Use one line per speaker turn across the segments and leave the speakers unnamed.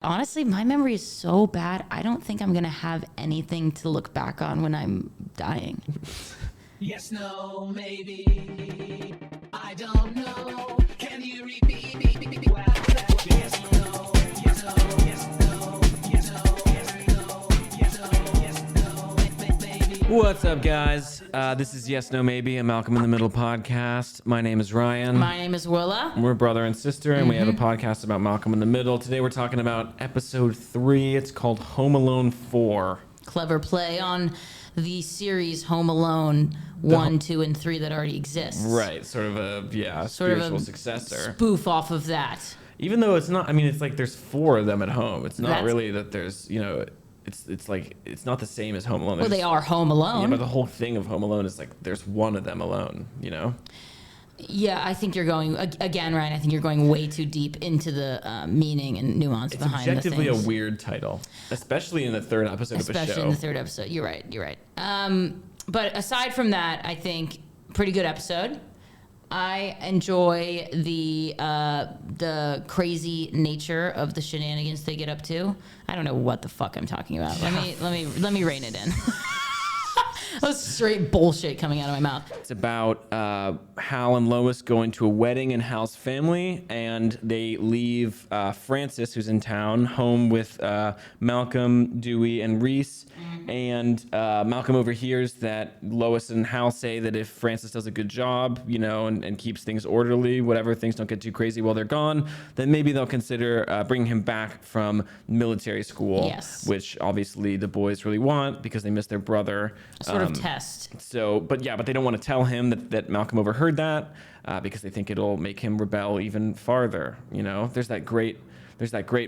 Honestly, my memory is so bad. I don't think I'm going to have anything to look back on when I'm dying.
Yes, no, maybe. I don't know. Can you repeat? Well, yes, no, yes, no, yes, no, yes, no, yes, no, yes, no, yes, no, maybe.
What's up, guys? This is Yes, No, Maybe, a Malcolm in the Middle podcast. My name is Ryan.
My name is Willa.
We're brother and sister, and we have a podcast about Malcolm in the Middle. Today we're talking about episode 3. It's called Home Alone 4.
Clever play on the series Home Alone 1, 2, and 3 that already exists.
Right, sort of a spiritual successor.
Spoof off of that.
Even though it's not, I mean, it's like there's 4 of them at home. It's not
That's-
really that there's, it's like, it's not the same as Home Alone.
Well, they
There's-
are Home
Yeah,
Alone.
but the whole thing of Home Alone is like there's one of them alone, you know?
Yeah, I think you're going, again, Ryan, I think you're going way too deep into the meaning and nuance
It's
behind the
objectively a
things.
weird title, especially in the third episode of a show.
Especially in the third episode. You're right. But aside from that, I think pretty good episode. I enjoy the crazy nature of the shenanigans they get up to. I don't know what the fuck I'm talking about. Let me rein it in. That was straight bullshit coming out of my mouth.
It's about Hal and Lois going to a wedding in Hal's family, and they leave Francis, who's in town, home with Malcolm, Dewey, and Reese. And Malcolm overhears that Lois and Hal say that if Francis does a good job, and keeps things orderly, whatever, things don't get too crazy while they're gone, then maybe they'll consider bringing him back from military school,
Yes.
which obviously the boys really want because they miss their brother.
Sort of test.
So, but they don't want to tell him that Malcolm overheard that because they think it'll make him rebel even farther. There's that great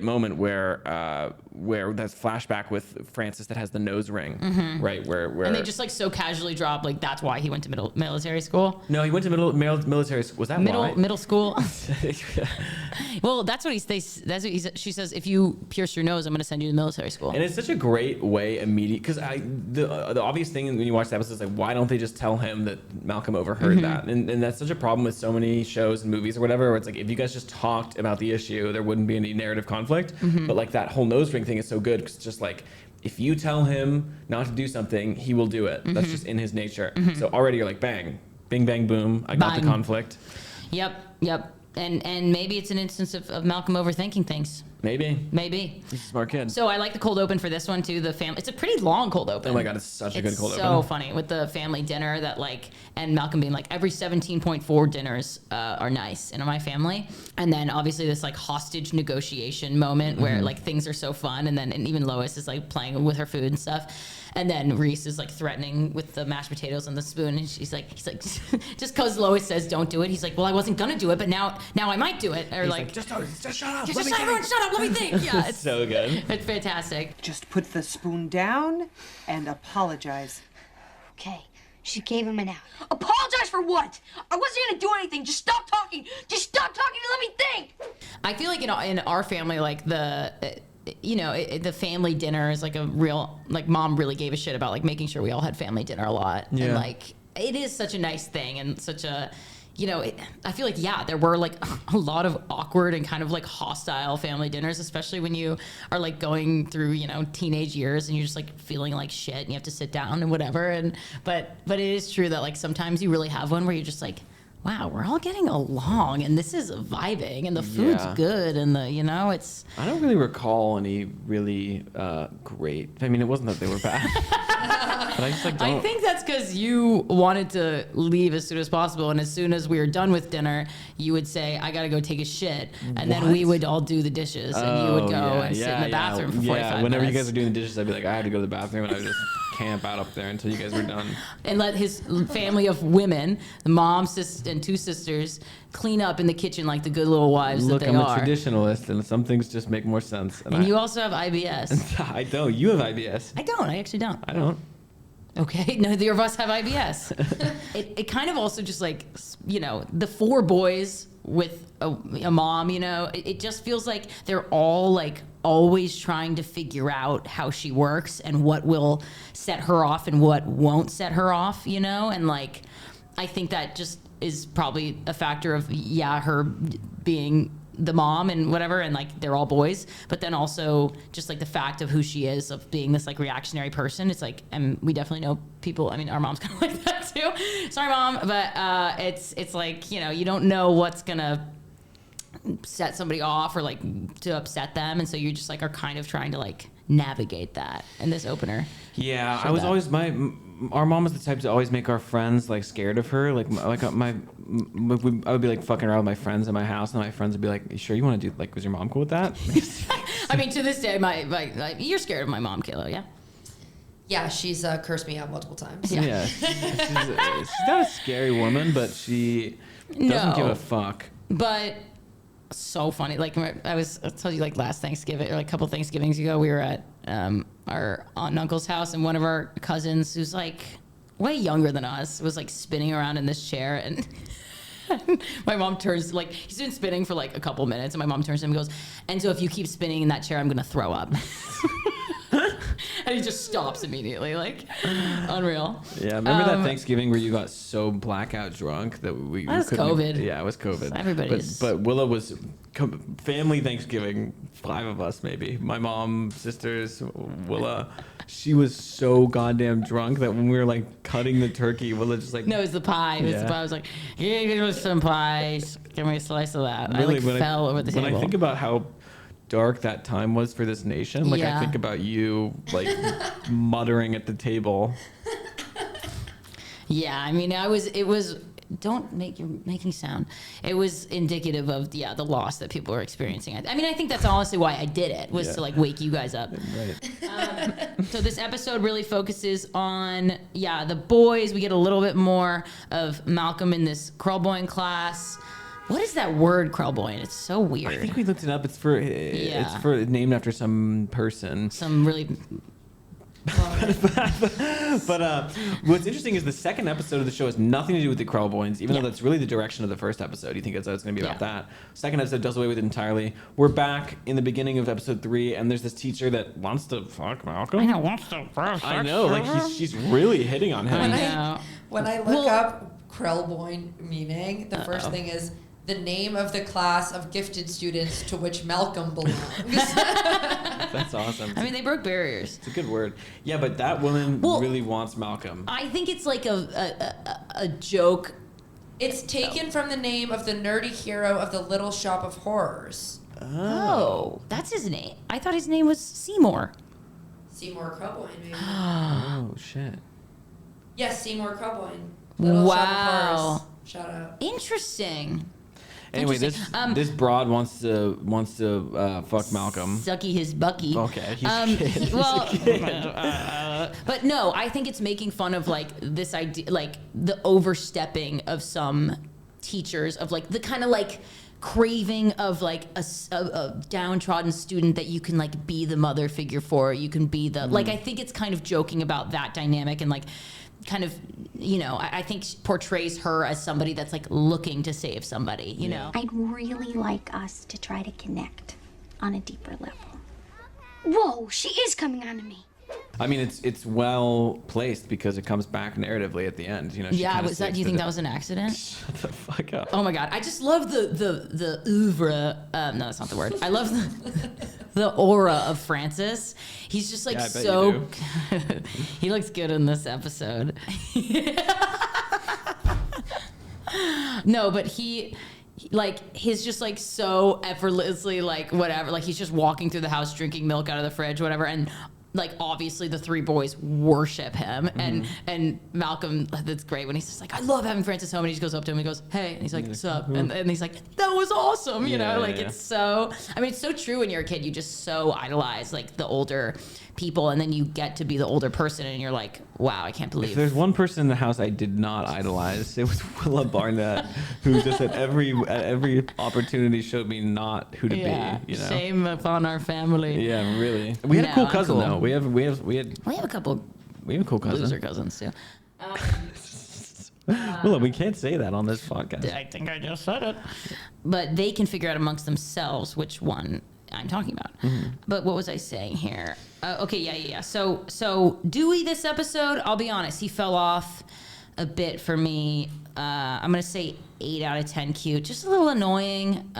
moment where that's flashback with Francis that has the nose ring, right? Where
And they just so casually drop that's why he went to military school.
No, he went to military school. Was that why?
Middle school. Well, that's what she says. If you pierce your nose, I'm going to send you to military school.
And it's such a great way because the obvious thing when you watch the episode is why don't they just tell him that Malcolm overheard that? And that's such a problem with so many shows and movies or whatever, where it's if you guys just talked about the issue, there wouldn't be any narrative conflict. But that whole nose ring thing is so good because it's just if you tell him not to do something, he will do it. That's just in his nature. So already you're bang, bing, bang, boom. I got the conflict.
Yep. And maybe it's an instance of Malcolm overthinking things. Maybe.
He's a smart kid.
So I like the cold open for this one too. The family. It's a pretty long cold open.
Oh my god, it's such a good cold open.
It's so funny with the family dinner that and Malcolm being every 17.4 dinners are nice in my family. And then obviously this hostage negotiation moment where things are so fun, and even Lois is playing with her food and stuff. And then Reese is threatening with the mashed potatoes and the spoon, and he's like, just because Lois says don't do it, he's like, well, I wasn't gonna do it, but now I might do it, or
just shut up.
just everyone shut up, let me think. Yeah,
it's so good.
It's fantastic.
Just put the spoon down and apologize.
Okay, she gave him an out. Apologize for what? I wasn't gonna do anything. Just stop talking. Just stop talking and let me think.
I feel in our family, the family dinner is a real, mom really gave a shit about making sure we all had family dinner a lot.
Yeah.
And it is such a nice thing and such a, I feel there were a lot of awkward and kind of hostile family dinners, especially when you are going through, teenage years and you're just feeling like shit and you have to sit down and whatever. But it is true that sometimes you really have one where you're just wow, we're all getting along and this is vibing and the food's good and it's...
I don't really recall any really great. I mean, it wasn't that they were bad. But I just don't.
I think that's because you wanted to leave as soon as possible, and as soon as we were done with dinner, you would say, I gotta go take a shit, and then we would all do the dishes, and you would go and sit in the bathroom for 45 minutes.
Whenever you guys are doing the dishes, I'd be I have to go to the bathroom, and I would just camp out up there until you guys were done.
And let his family of women, the mom, and 2 sisters, clean up in the kitchen like the good little wives
Look,
that they
I'm
are.
a traditionalist, and some things just make more sense.
And you also have IBS.
I don't. You have IBS.
I don't. I actually don't.
I don't.
Okay, neither of us have IBS. it kind of also just the 4 boys with a mom, it just feels like they're all always trying to figure out how she works and what will set her off and what won't set her off, and I think that just is probably a factor of her being the mom and whatever, and like they're all boys, but then also just like the fact of who she is, of being this like reactionary person. It's like, and we definitely know people, I mean, our mom's kind of like that too. Sorry, mom, but it's like, you know, you don't know what's gonna set somebody off or like to upset them, and so you just like are kind of trying to like navigate that in this opener.
Yeah, I was always our mom was the type to always make our friends like scared of her. I would be like fucking around with my friends in my house, and my friends would be like, "You sure you want to do like? Was your mom cool with that?"
I mean, to this day, my you're scared of my mom, Kayla, yeah?
Yeah, she's cursed me out multiple times.
Yeah, she's not a scary woman, but she doesn't give a fuck.
But so funny. Like I told you like last Thanksgiving or like a couple Thanksgivings ago, we were at our aunt and uncle's house, and one of our cousins who's like way younger than us was like spinning around in this chair, and my mom turns, like he's been spinning for like a couple minutes, and my mom turns to him and goes, "And so if you keep spinning in that chair, I'm gonna throw up." And he just stops immediately, like unreal.
Yeah, remember that Thanksgiving where you got so blackout drunk that we
That was
couldn't
COVID.
Yeah, it was COVID.
Everybody's.
But Willa was family Thanksgiving, 5 of us maybe. My mom, sisters, Willa. She was so goddamn drunk that when we were like cutting the turkey, Willa just like
No, it was the pie. It was the pie. I was like, "Yeah, give me some pie. Give me a slice of that."
Really,
I like fell over the table.
When I think about how dark that time was for this nation, like
Yeah.
I think about you like muttering at the table.
Yeah, I mean, it was. Don't make your making sound. It was indicative of the loss that people were experiencing. I mean, I think that's honestly why I did it, was to like wake you guys up.
Right.
So this episode really focuses on the boys. We get a little bit more of Malcolm in this Krellboyne class. What is that word, Krellboyne? It's so weird.
I think we looked it up. It's for named after some person.
Some really.
But what's interesting is the second episode of the show has nothing to do with the Krellboynes, even though that's really the direction of the first episode. You think it's going to be about that. Second episode does away with it entirely. We're back in the beginning of episode 3, and there's this teacher that wants to fuck Malcolm. I know, like she's really hitting on him.
When I look up Krellboyne meaning, the first thing is the name of the class of gifted students to which Malcolm belongs.
That's awesome.
I mean, they broke barriers.
It's a good word. Yeah, but that woman really wants Malcolm.
I think it's like a joke.
It's taken from the name of the nerdy hero of the Little Shop of Horrors.
Oh, that's his name. I thought his name was Seymour.
Seymour Krellboyne, maybe.
Oh, shit.
Yes, Seymour Krellboyne. Little Shop of Horrors. Shout out.
Interesting.
Anyway, this broad wants to fuck Malcolm.
Sucky his Bucky.
Okay, he's a kid. He's a kid.
But no, I think it's making fun of like this idea, like the overstepping of some teachers, of like the kind of like craving of like a downtrodden student that you can like be the mother figure for. You can be the like. I think it's kind of joking about that dynamic and like. Kind of, you know, I think portrays her as somebody that's like looking to save somebody, you know?
I'd really like us to try to connect on a deeper level.
Whoa, she is coming on to me.
I mean, it's well placed because it comes back narratively at the end. You know.
Yeah, was that? Do you think that was an accident?
Shut the fuck up.
Oh my god, I just love the oeuvre. No, that's not the word. I love the aura of Francis. He's just like so. He looks good in this episode. No, but he. Like he's just like so effortlessly like whatever, like he's just walking through the house drinking milk out of the fridge, whatever, and like obviously the 3 boys worship him. And Malcolm, that's great when he's just like, I love having Francis home, and he just goes up to him and he goes, hey, and he's like, what's up? And he's like, that was awesome, you know, like it's so, I mean, it's so true. When you're a kid, you just so idolize like the older people, and then you get to be the older person and you're like, wow, I can't believe.
If there's one person in the house I did not idolize, it was Willa Barnett, who just at every opportunity showed me not who to be. You know,
shame upon our family.
Yeah, really. We had a cool cousin though. We have
a couple.
We have a cool cousin.
Loser cousins too.
Willa, we can't say that on this podcast.
I think I just said it. But they can figure out amongst themselves which one I'm talking about. But what was I saying here? Okay, yeah. So Dewey, this episode, I'll be honest, he fell off a bit for me. I'm gonna say 8 out of 10 cute, just a little annoying.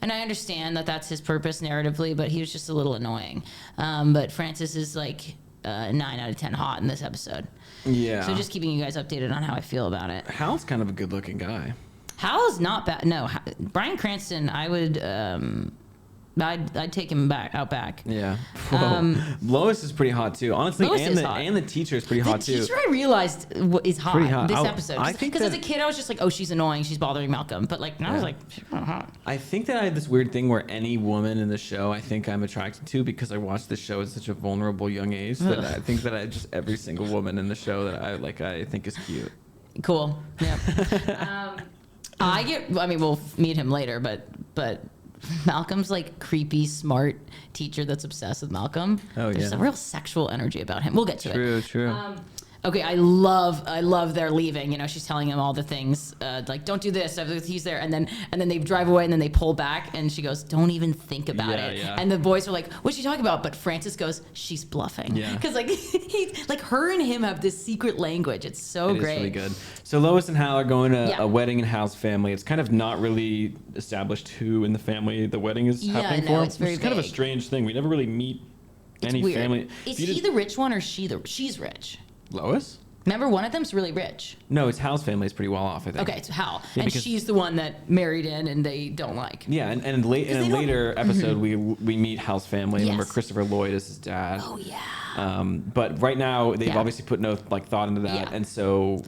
And I understand that that's his purpose narratively, but he was just a little annoying. But Francis is like 9 out of 10 hot in this episode.
Yeah.
So just keeping you guys updated on how I feel about it.
Hal's kind of a good-looking guy.
Hal's not bad. No, Bryan Cranston, I would... I'd take him out back.
Yeah. Whoa. Lois is pretty hot too. Honestly,
Lois
and
is
the
hot.
and the teacher is pretty hot
The
too.
teacher I realized is hot,
Pretty hot.
this
I
episode.
think
Because as
that-
a kid, I was just like, oh, she's annoying. She's bothering Malcolm. But like now I was like, she's not hot.
I think that I had this weird thing where any woman in the show I think I'm attracted to because I watched the show at such a vulnerable young age that I think that I just every single woman in the show that I think is cute.
Cool. Yeah. We'll meet him later, but Malcolm's like creepy, smart teacher that's obsessed with Malcolm.
Oh,
There's
yeah.
a real sexual energy about him. We'll get to it.
True.
Okay, I love their leaving. You know, she's telling him all the things, like don't do this. He's there, and then they drive away, and then they pull back, and she goes, "Don't even think about it."
Yeah.
And the boys are like, "What's she talking about?" But Francis goes, "She's bluffing."
Yeah.
Because like her and him have this secret language. It's so
It is
great.
really good. So Lois and Hal are going to
Yeah.
a wedding in Hal's family. It's kind of not really established who in the family the wedding is happening
no,
for.
it's very
Which is kind of a
vague.
strange thing. We never really meet
It's
any
weird.
family.
Is
You
he
did-
the rich one or she's rich?
Lois?
Remember, one of them's really rich.
No, it's Hal's family is pretty well off, I think.
Okay, it's Hal,
Yeah,
and
because-
she's the one that married in, and they don't like.
Yeah, and in a
they don't-
later episode, we meet Hal's family. Remember,
Yes.
Christopher Lloyd is his dad.
Oh yeah.
But right now, they've
Yeah.
obviously put no thought into that,
Yeah.
and so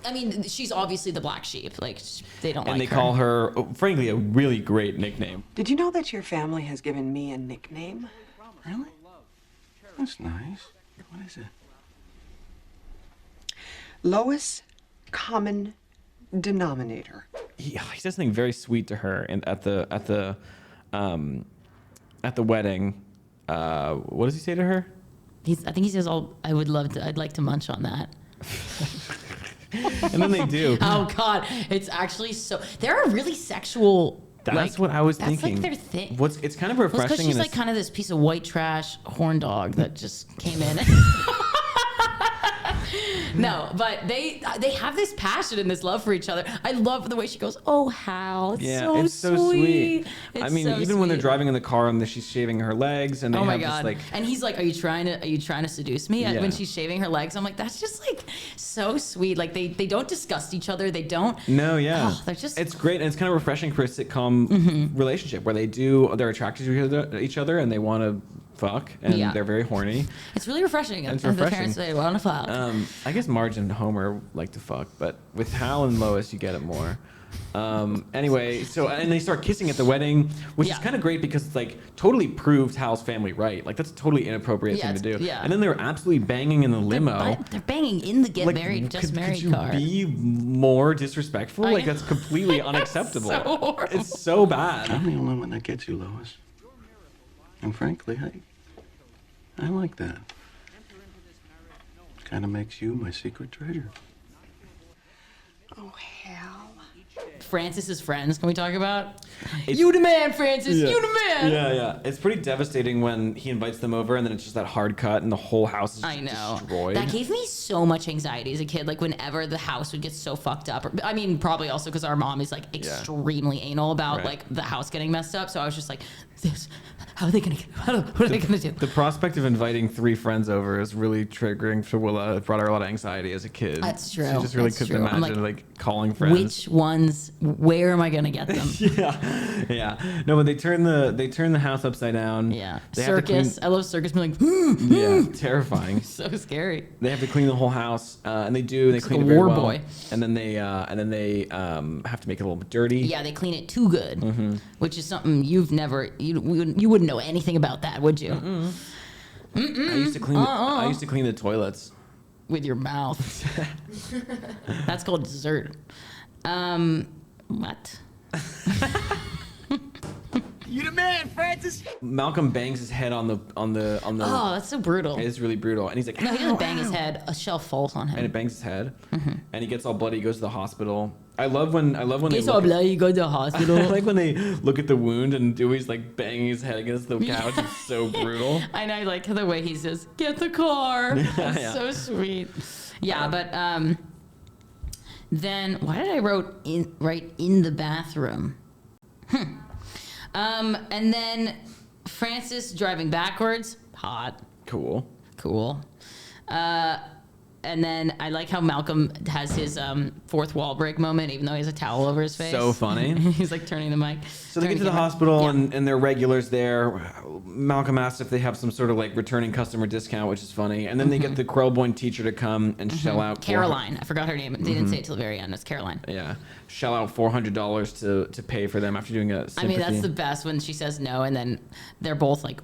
I mean, she's obviously the black sheep. Like they don't
and
like
they call her, frankly, a really great nickname.
Did you know that your family has given me a nickname?
Really? That's nice. What is it?
Lowest common denominator.
He says something very sweet to her, and at the wedding. What does he say to her?
I think he says, I'd like to munch on that.
And then they do.
Oh God, it's actually so. They're a really sexual.
That's what I was thinking.
That's like their thing.
It's kind of
Well, it's
refreshing.
because she's
in a
like kind of this piece of white trash horn dog that just came in. No, but they have this passion and this love for each other. I love the way she goes, "Oh, Hal, it's so sweet."
I
It's
mean,
so
even when they're
sweet.
driving in the car and she's shaving her legs, and they
Oh my
have
God!
this like.
And he's like, "Are you trying to seduce me?"
Yeah.
When she's shaving her legs, I'm like, "That's just like so sweet." Like they don't disgust each other. They don't.
No, yeah,
Oh, they're just.
it's great, and it's kind of refreshing for a sitcom relationship where they're attracted to each other and they want to fuck, and
Yeah.
they're very horny.
It's really refreshing.
It's
The
refreshing.
parents say, "Want to fuck?"
I guess Marge and Homer like to fuck, but with Hal and Lois, you get it more. Anyway, and they start kissing at the wedding, which is
Yeah.
kind of great because it's like totally proves Hal's family right. Like that's a totally inappropriate thing to do.
yeah.
And then they're absolutely banging in the limo.
They're banging in the get
Like,
married, just
could
married
you
car.
be more disrespectful?
I
Like
know.
that's completely unacceptable.
So horrible.
It's so bad.
I'm the only one that gets you, Lois. And frankly, I like that. Kind of makes you my secret treasure.
Oh, Hal.
Francis's friends. Can we talk about?
It's-
You the man, Francis.
Yeah.
You the man.
Yeah. It's pretty devastating when he invites them over and then it's just that hard cut and the whole house is
I know.
destroyed.
That gave me so much anxiety as a kid. Like whenever the house would get so fucked up. I mean, probably also because our mom is like extremely anal about
Right.
like the house getting messed up. So I was just like, how are they gonna? What are they gonna do?
The prospect of inviting 3 friends over is really triggering for Willa. It brought her a lot of anxiety as a kid.
That's true.
She just really
That's
couldn't
true. I'm
imagine like calling friends.
Which ones? Where am I gonna get them?
Yeah. No, but they turn the house upside down.
Yeah.
They have to clean-
Circus. I love circus being like,
Yeah, terrifying.
so scary.
They have to clean the whole house, and they do. They
It's
clean
like
it
a
very
war
well.
boy.
And then they have to make it a little bit dirty.
Yeah, they clean it too good,
Mm-hmm.
which is something you wouldn't know anything about that, would you?
I used to clean. I used to clean the toilets.
With your mouth. That's called dessert. What?
You the man, Francis.
Malcolm bangs his head on the.
Oh, that's so brutal.
It's really brutal, and he's like,
No, he doesn't
"Ow,
bang his
ow."
head. A shell falls on
And
him.
it bangs his head, and he gets all bloody. He goes to the hospital. I love when they
He's
look
all
at-
bloody. You go to the
I
hospital.
like when they look at the wound and Dewey's like banging his head against the couch. It's so brutal.
And I like the way he says, "Get the car." That's
Yeah.
so sweet. Yeah, but then why did I write in the bathroom? And then Francis driving backwards, hot,
Cool.
cool. And then I like how Malcolm has his fourth wall break moment, even though he has a towel over his face.
So funny.
He's like turning the mic.
So they get to the hospital and they're regulars there. Malcolm asks if they have some sort of like returning customer discount, which is funny. And then they get the Krellboyne teacher to come and shell out
Caroline. I forgot her name. They didn't say it till the very end. It's Caroline.
Yeah, shell out $400 to pay for them after doing a sympathy.
I mean, that's the best when she says no, and then they're both like,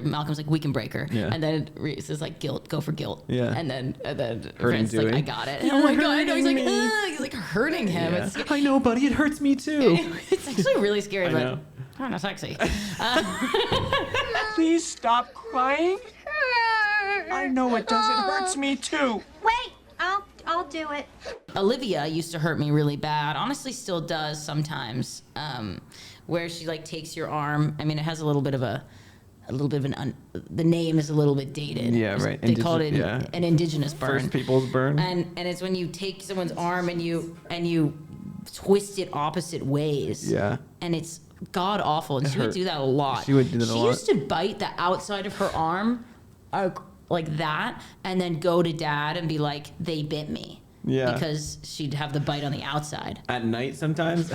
Malcolm's like, we can break her.
Yeah.
And then Reese is like, guilt, go for guilt.
Yeah.
And then
Hurting
Francis is like,
Dewey.
I got it. And oh my God, I know. He's like,
hurting me.
ugh. He's like hurting him.
Yeah.
It's,
I know, buddy. It hurts me too.
it's actually really scary,
I
but
know.
kind of sexy.
Please stop crying. I know it does. It hurts me too.
Wait, I'll do it.
Olivia used to hurt me really bad. Honestly, still does sometimes. Where she like takes your arm. I mean, it has a little bit of the name is a little bit dated.
Yeah, right.
They call it
Yeah.
an indigenous burn.
First people's burn.
And it's when you take someone's arm and you twist it opposite ways.
Yeah.
And it's god awful. And she would
hurt.
do that a lot.
She would do that a lot.
She used to bite the outside of her arm like that and then go to Dad and be like, they bit me.
Yeah.
Because she'd have the bite on the outside.
At night sometimes,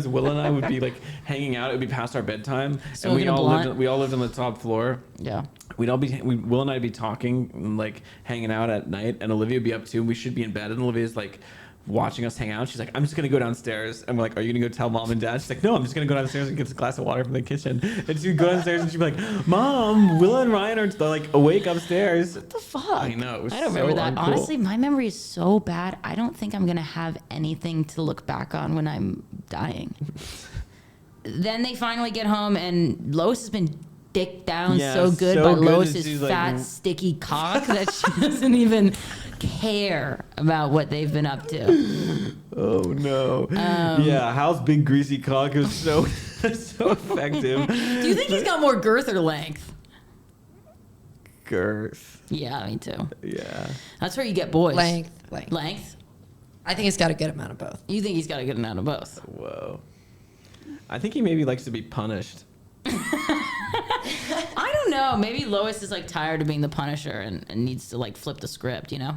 Will and I would be like hanging out. It would be past our bedtime, and we
Smoking a
all
blunt.
lived on the top floor.
Yeah.
Will and I'd be talking and like hanging out at night, and Olivia would be up too. And we should be in bed, and Olivia's like watching us hang out. She's like, I'm just gonna go downstairs. And we're like, are you gonna go tell Mom and Dad? She's like, no, I'm just gonna go downstairs and get a glass of water from the kitchen. And she'd go downstairs and she'd be like, Mom, Willa and Ryan are like awake upstairs.
What the fuck?
I know. It was
I don't remember
so
that.
uncool.
Honestly, my memory is so bad. I don't think I'm gonna have anything to look back on when I'm dying. Then they finally get home, and Lois has been dicked down
Yeah,
so good
so
by
good that
Lois's
she's like-
fat, sticky cock that she doesn't even care about what they've been up to.
Oh no! Yeah, Hal's big greasy cock is so so effective.
Do you think he's got more girth or length?
Girth?
Yeah, me too.
Yeah.
That's where you get boys.
Length.
Length?
I think he's got a good amount of both.
You think he's got a good amount of both?
Whoa. I think he maybe likes to be punished.
I don't know. Maybe Lois is like tired of being the Punisher and needs to like flip the script, you know?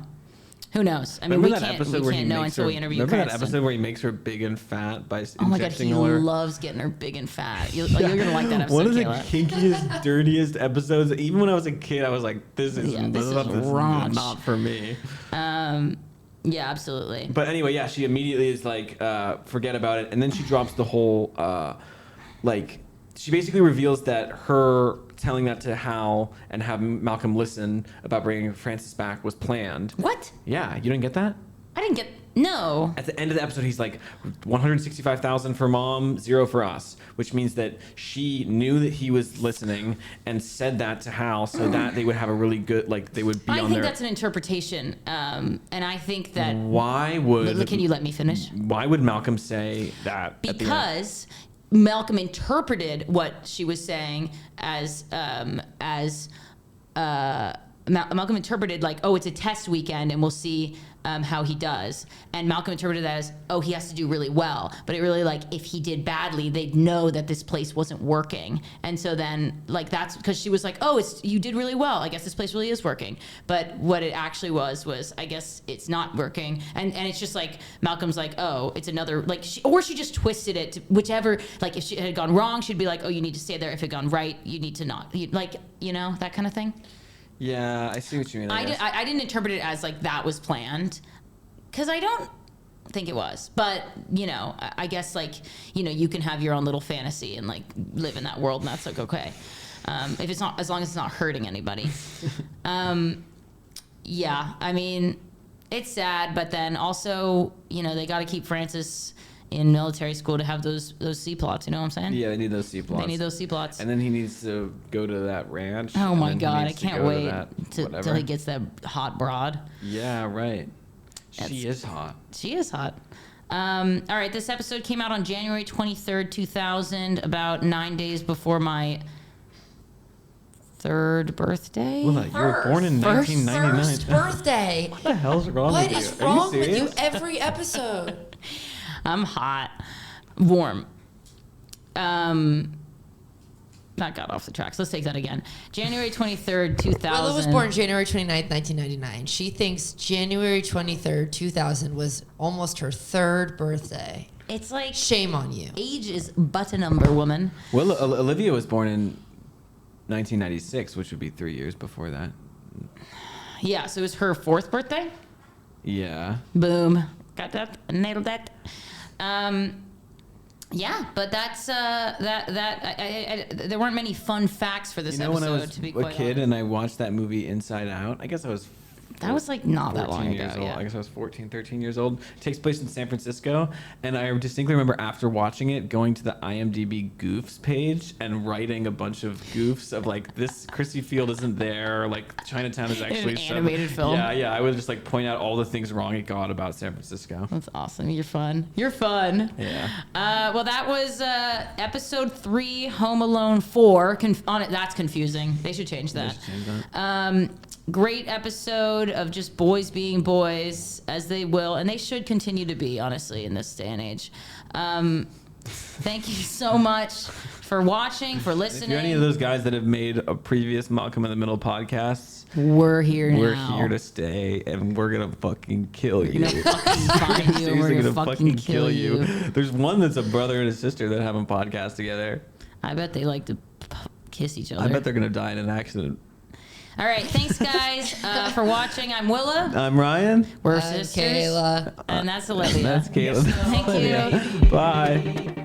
Who knows? I mean, we can't know until we interview
Remember that
Cranston.
episode where he makes her big and fat by
Oh my God,
injecting
he
her?
loves getting her big and fat. You're gonna like that episode,
One of the
Kayla.
kinkiest, dirtiest episodes. Even when I was a kid, I was like, "This is
raunch.
not for me."
Yeah, absolutely.
But anyway, yeah, she immediately is like, forget about it. And then she drops the whole, she basically reveals that her telling that to Hal and having Malcolm listen about bringing Francis back was planned.
What?
Yeah, you didn't get that?
I didn't get. No.
At the end of the episode, he's like, 165,000 for Mom, 0 for us, which means that she knew that he was listening and said that to Hal so that they would have a really good, like, they would be
I
on
think
their...
that's an interpretation, and I think that.
Why would...
Can you let me finish?
Why would Malcolm say that at the end?
Because Malcolm interpreted what she was saying as Malcolm interpreted like, oh, it's a test weekend and we'll see how he does. And Malcolm interpreted that as, oh, he has to do really well. But it really, like, if he did badly, they'd know that this place wasn't working. And so then, like, that's because she was like, oh, you did really well. I guess this place really is working. But what it actually was I guess it's not working. And it's just like, Malcolm's like, oh, it's another, like, or she just twisted it to whichever, like, if she had gone wrong, she'd be like, oh, you need to stay there. If it had gone right, you need to not. Like, you know, that kind of thing.
Yeah, I see what you mean.
I didn't interpret it as like that was planned, because I don't think it was. But you know, I guess like, you know, you can have your own little fantasy and like live in that world, and that's like okay, if it's not, as long as it's not hurting anybody. Yeah, I mean, it's sad, but then also, you know, they got to keep Francis in military school to have those C plots. You know what I'm saying?
Yeah, they need those C plots.
They need those C plots.
And then he needs to go to that ranch.
Oh
and
my
then he
God, I
needs to
can't
go to
wait
that
till he gets that hot broad.
Yeah, right. She is hot.
She is hot. All right, this episode came out on January 23rd, 2000, about 9 days before my third birthday.
Well, you were born in 1999.
First birthday.
What the hell's wrong
What
with you?
is
Are
wrong
you
with you
serious?
every episode?
I'm hot. Warm. Not got off the tracks. Let's take that again. January 23rd, 2000.
Willa was born January 29th, 1999. She thinks January 23rd, 2000 was almost her 3rd birthday.
It's like
shame on you.
Age is but a number, woman.
Well, Olivia was born in 1996, which would be 3 years before that.
Yeah, so it was her 4th birthday.
Yeah.
Boom. Got that. Nailed that. Yeah, but that's there weren't many fun facts for this episode.
When I was
to be
a
quite
kid
honest.
and I watched that movie Inside Out, I guess I was.
That was like not that long
14
ago.
years old.
Yeah.
I guess I was 14, 13 years old. It takes place in San Francisco. And I distinctly remember after watching it, going to the IMDb Goofs page and writing a bunch of goofs of like, this Chrissy Field isn't there. Like, Chinatown is actually
an animated film.
Yeah. I would just like point out all the things wrong it got about San Francisco.
That's awesome. You're fun. You're fun.
Yeah.
Well, that was episode 3, Home Alone 4. That's confusing. They should change that. Great episode of just boys being boys, as they will, and they should continue to be, honestly, in this day and age. Thank you so much for watching, for listening.
If you're any of those guys that have made a previous Malcolm in the Middle podcasts,
we're here
We're
now.
here to stay, and we're gonna fucking kill you.
We're gonna fucking find you.
Seriously,
We're
gonna
fucking kill you.
There's one that's a brother and a sister that have a podcast together.
I bet they like to kiss each other.
I bet they're gonna die in an accident.
All right, thanks guys for watching. I'm Willa.
I'm Ryan.
We're
I'm
sisters.
Kayla.
And that's Olivia.
That's Caleb.
Thank you.
Bye.